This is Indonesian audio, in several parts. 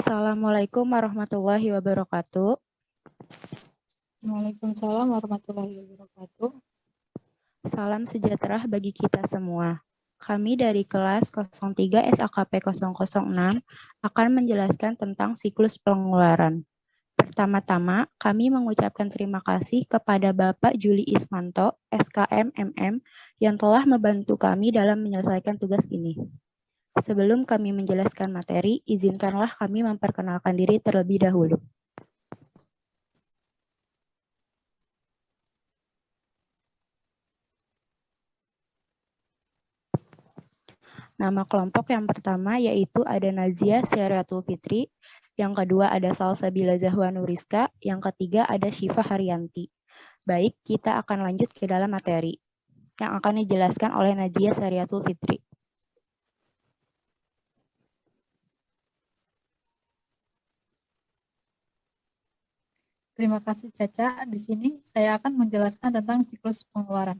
Assalamualaikum warahmatullahi wabarakatuh. Waalaikumsalam warahmatullahi wabarakatuh. Salam sejahtera bagi kita semua. Kami dari kelas 03 SAKP 006 akan menjelaskan tentang siklus pengeluaran. Pertama-tama, kami mengucapkan terima kasih kepada Bapak Juli Ismanto, SKM MM, yang telah membantu kami dalam menyelesaikan tugas ini. Sebelum kami menjelaskan materi, izinkanlah kami memperkenalkan diri terlebih dahulu. Nama kelompok yang pertama yaitu ada Nazia Syariatul Fitri, yang kedua ada Salsabila Zahwa Nuriska, yang ketiga ada Syifa Haryanti. Baik, kita akan lanjut ke dalam materi yang akan dijelaskan oleh Nazia Syariatul Fitri. Terima kasih Caca. Di sini saya akan menjelaskan tentang siklus pengeluaran.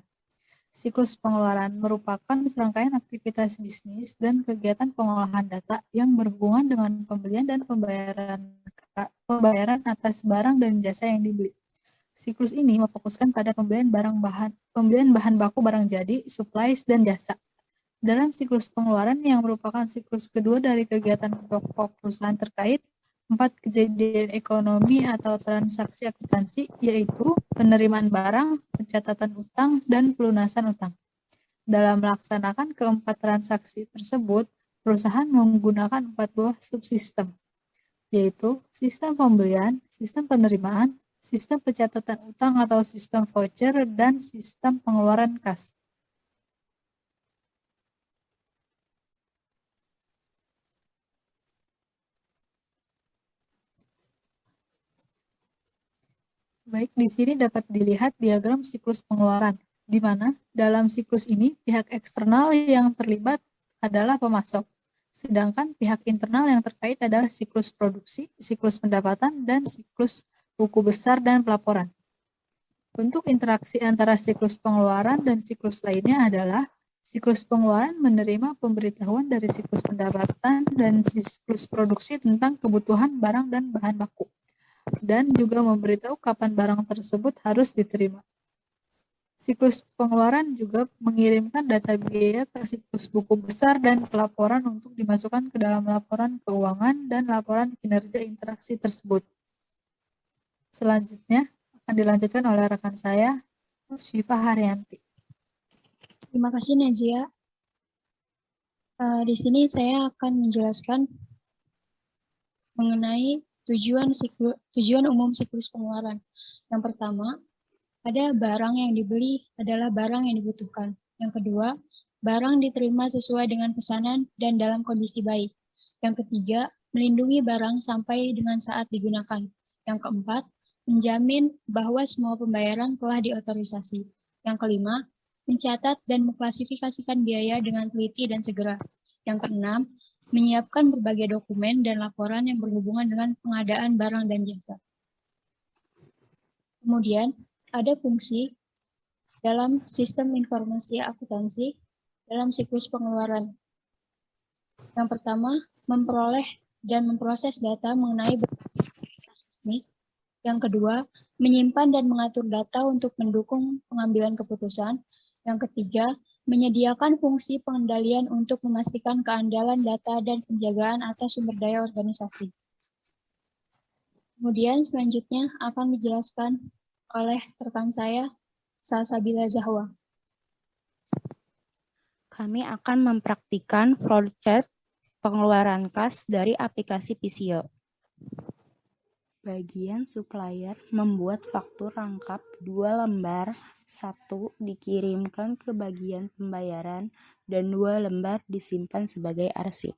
Siklus pengeluaran merupakan serangkaian aktivitas bisnis dan kegiatan pengolahan data yang berhubungan dengan pembelian dan pembayaran atas barang dan jasa yang dibeli. Siklus ini memfokuskan pada pembelian bahan baku barang jadi, supplies, dan jasa. Dalam siklus pengeluaran yang merupakan siklus kedua dari kegiatan pokok perusahaan terkait, 4 kejadian ekonomi atau transaksi akuntansi, yaitu penerimaan barang, pencatatan utang, dan pelunasan utang. Dalam melaksanakan keempat transaksi tersebut, perusahaan menggunakan 4 buah subsistem, yaitu sistem pembelian, sistem penerimaan, sistem pencatatan utang atau sistem voucher, dan sistem pengeluaran kas. Baik, di sini dapat dilihat diagram siklus pengeluaran, di mana dalam siklus ini pihak eksternal yang terlibat adalah pemasok, sedangkan pihak internal yang terkait adalah siklus produksi, siklus pendapatan, dan siklus buku besar dan pelaporan. Bentuk interaksi antara siklus pengeluaran dan siklus lainnya adalah siklus pengeluaran menerima pemberitahuan dari siklus pendapatan dan siklus produksi tentang kebutuhan barang dan bahan baku, dan juga memberitahu kapan barang tersebut harus diterima. Siklus pengeluaran juga mengirimkan data biaya ke siklus buku besar dan pelaporan untuk dimasukkan ke dalam laporan keuangan dan laporan kinerja interaksi tersebut. Selanjutnya akan dilanjutkan oleh rekan saya, Syifa Haryanti. Terima kasih Nazia. Di sini saya akan menjelaskan mengenai tujuan umum siklus pengeluaran. Yang pertama, ada barang yang dibeli adalah barang yang dibutuhkan. Yang kedua, barang diterima sesuai dengan pesanan dan dalam kondisi baik. Yang ketiga, melindungi barang sampai dengan saat digunakan. Yang keempat, menjamin bahwa semua pembayaran telah diotorisasi. Yang kelima, mencatat dan mengklasifikasikan biaya dengan teliti dan segera. Yang keenam, menyiapkan berbagai dokumen dan laporan yang berhubungan dengan pengadaan barang dan jasa. Kemudian, ada fungsi dalam sistem informasi akuntansi dalam siklus pengeluaran. Yang pertama, memperoleh dan memproses data mengenai bisnis. Yang kedua, menyimpan dan mengatur data untuk mendukung pengambilan keputusan. Yang ketiga, menyediakan fungsi pengendalian untuk memastikan keandalan data dan penjagaan atas sumber daya organisasi. Kemudian selanjutnya akan dijelaskan oleh rekan saya, Salsabila Zahwa. Kami akan mempraktikkan flowchart pengeluaran kas dari aplikasi Visio. Bagian supplier membuat faktur rangkap 2 lembar, 1 dikirimkan ke bagian pembayaran dan 2 lembar disimpan sebagai arsip.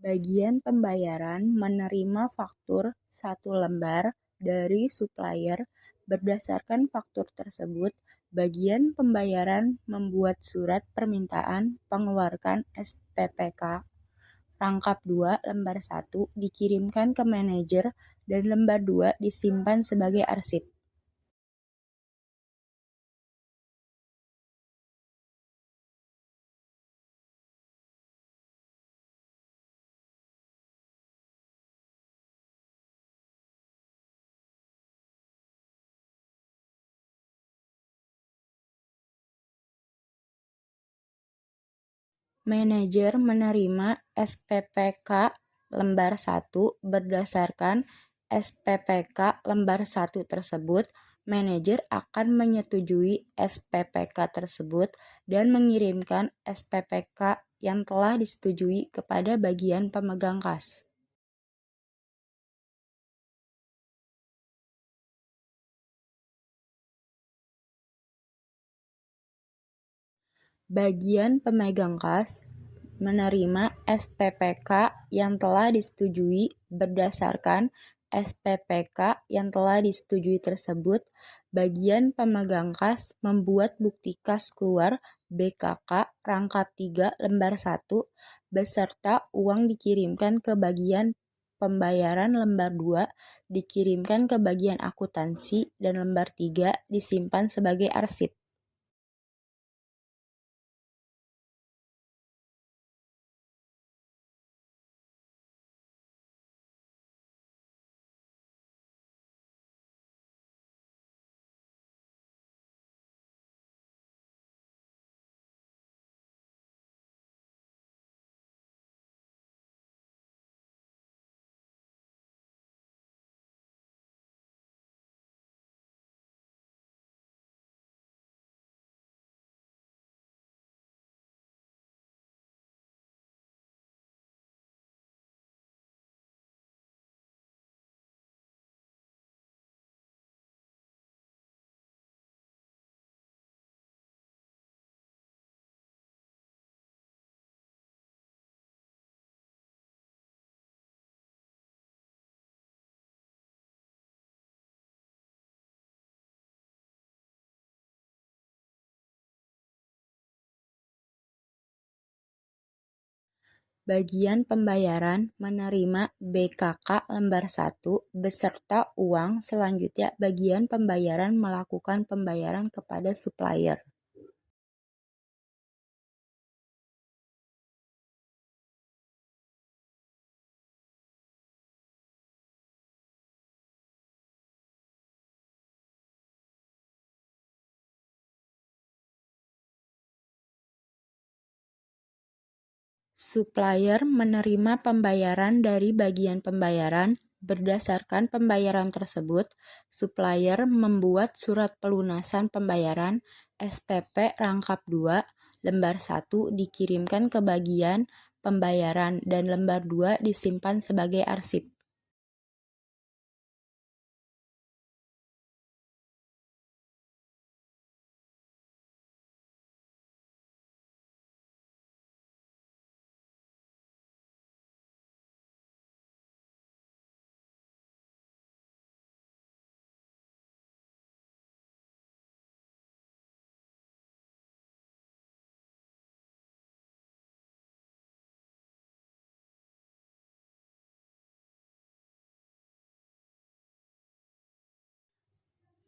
Bagian pembayaran menerima faktur 1 lembar dari supplier. Berdasarkan faktur tersebut, bagian pembayaran membuat surat permintaan pengeluaran SPPK rangkap 2 lembar 1 dikirimkan ke manajer dan lembar 2 disimpan sebagai arsip. Manajer menerima SPPK lembar 1 berdasarkan SPPK lembar 1 tersebut, manajer akan menyetujui SPPK tersebut dan mengirimkan SPPK yang telah disetujui kepada bagian pemegang kas. Bagian pemegang kas menerima SPPK yang telah disetujui. Berdasarkan SPPK yang telah disetujui tersebut, bagian pemegang kas membuat bukti kas keluar BKK rangkap 3 lembar 1 beserta uang dikirimkan ke bagian pembayaran, lembar 2 dikirimkan ke bagian akuntansi, dan lembar 3 disimpan sebagai arsip. Bagian pembayaran menerima BKK lembar 1 beserta uang. Selanjutnya, bagian pembayaran melakukan pembayaran kepada supplier. Supplier menerima pembayaran dari bagian pembayaran. Berdasarkan pembayaran tersebut, supplier membuat surat pelunasan pembayaran SPP rangkap 2 lembar 1 dikirimkan ke bagian pembayaran dan lembar 2 disimpan sebagai arsip.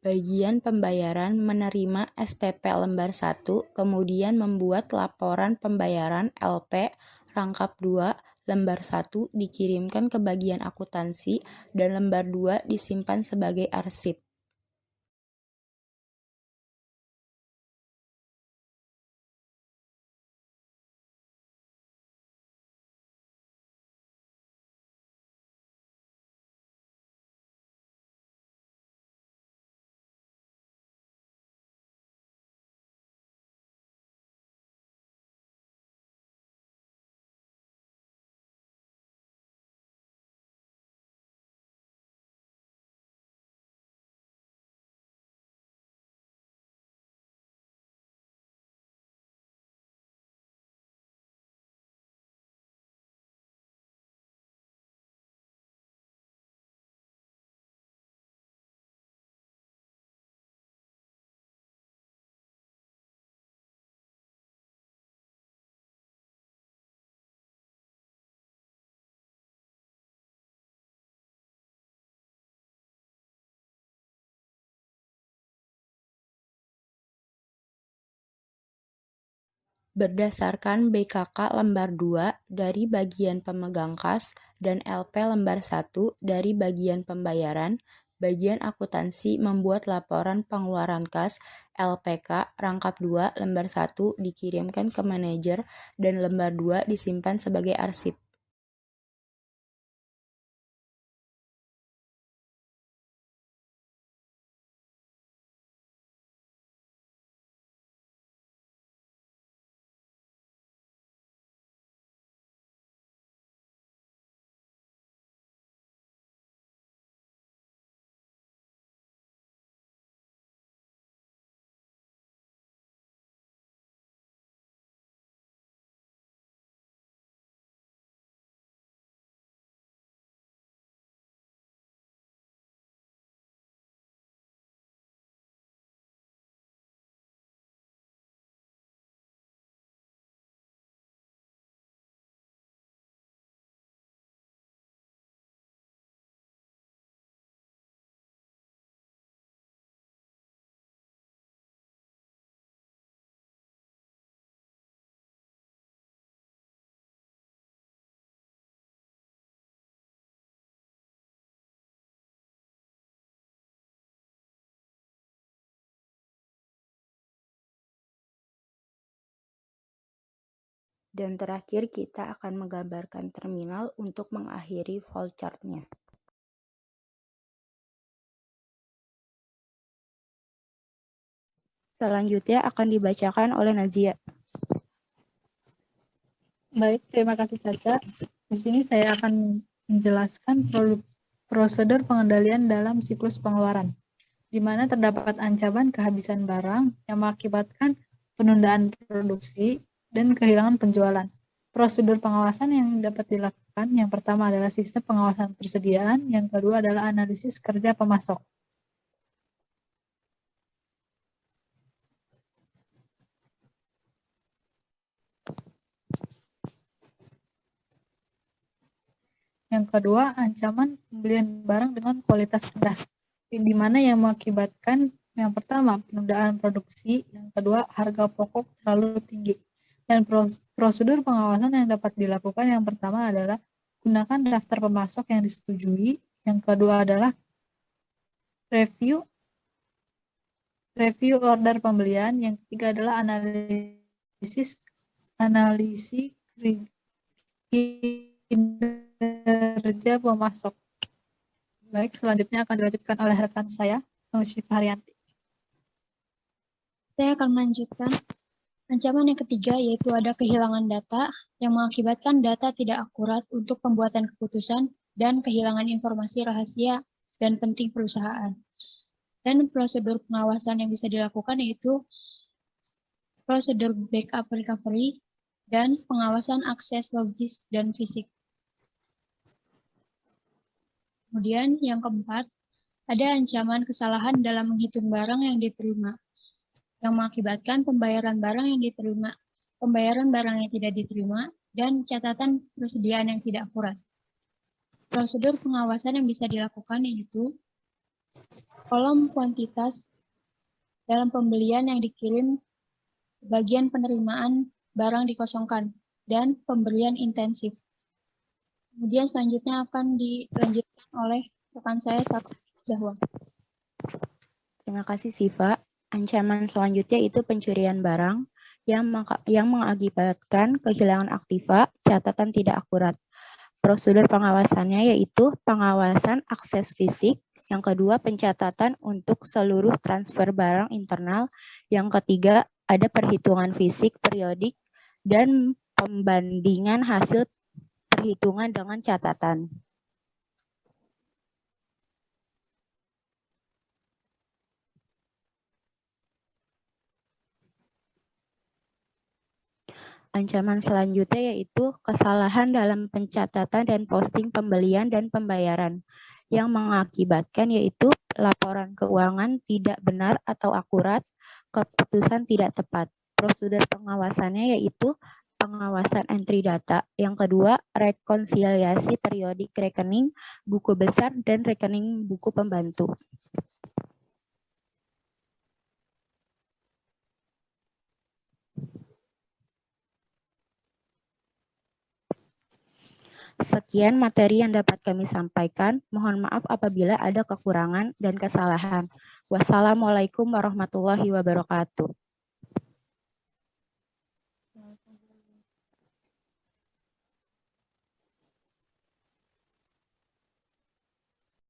Bagian pembayaran menerima SPP lembar 1, kemudian membuat laporan pembayaran LP rangkap 2 lembar 1 dikirimkan ke bagian akuntansi, dan lembar 2 disimpan sebagai arsip. berdasarkan BKK lembar 2 dari bagian pemegang kas dan LP lembar 1 dari bagian pembayaran, bagian akuntansi membuat laporan pengeluaran kas LPK rangkap 2 lembar 1 dikirimkan ke manajer dan lembar 2 disimpan sebagai arsip. Dan terakhir kita akan menggambarkan terminal untuk mengakhiri flowchart-nya. Selanjutnya akan dibacakan oleh Nazia. Baik, terima kasih Caca. Di sini saya akan menjelaskan prosedur pengendalian dalam siklus pengeluaran, di mana terdapat ancaman kehabisan barang yang mengakibatkan penundaan produksi dan kehilangan penjualan. Prosedur pengawasan yang dapat dilakukan, yang pertama adalah sistem pengawasan persediaan, yang kedua adalah analisis kerja pemasok. Yang kedua, ancaman pembelian barang dengan kualitas rendah, di mana yang mengakibatkan yang pertama penundaan produksi, yang kedua harga pokok terlalu tinggi. Dan prosedur pengawasan yang dapat dilakukan yang pertama adalah gunakan daftar pemasok yang disetujui, yang kedua adalah review order pembelian, yang ketiga adalah analisis kinerja pemasok. Baik, selanjutnya akan dilanjutkan oleh rekan saya, Syifa Haryanti. Saya akan melanjutkan. Ancaman yang ketiga yaitu ada kehilangan data yang mengakibatkan data tidak akurat untuk pembuatan keputusan dan kehilangan informasi rahasia dan penting perusahaan. Dan prosedur pengawasan yang bisa dilakukan yaitu prosedur backup recovery dan pengawasan akses logis dan fisik. Kemudian yang keempat, ada ancaman kesalahan dalam menghitung barang yang diterima, yang mengakibatkan pembayaran barang yang diterima, pembayaran barang yang tidak diterima, dan catatan persediaan yang tidak akurat. Prosedur pengawasan yang bisa dilakukan yaitu kolom kuantitas dalam pembelian yang dikirim, bagian penerimaan barang dikosongkan, dan pemberian intensif. Kemudian selanjutnya akan dilanjutkan oleh rekan saya, Zahwa. Terima kasih Siva. Ancaman selanjutnya itu pencurian barang yang mengakibatkan kehilangan aktiva, catatan tidak akurat. Prosedur pengawasannya yaitu pengawasan akses fisik, yang kedua pencatatan untuk seluruh transfer barang internal, yang ketiga ada perhitungan fisik periodik dan pembandingan hasil perhitungan dengan catatan. Ancaman selanjutnya yaitu kesalahan dalam pencatatan dan posting pembelian dan pembayaran yang mengakibatkan yaitu laporan keuangan tidak benar atau akurat, keputusan tidak tepat. Prosedur pengawasannya yaitu pengawasan entry data. Yang kedua, rekonsiliasi periodik rekening, buku besar, dan rekening buku pembantu. Sekian materi yang dapat kami sampaikan. Mohon maaf apabila ada kekurangan dan kesalahan. Wassalamualaikum warahmatullahi wabarakatuh.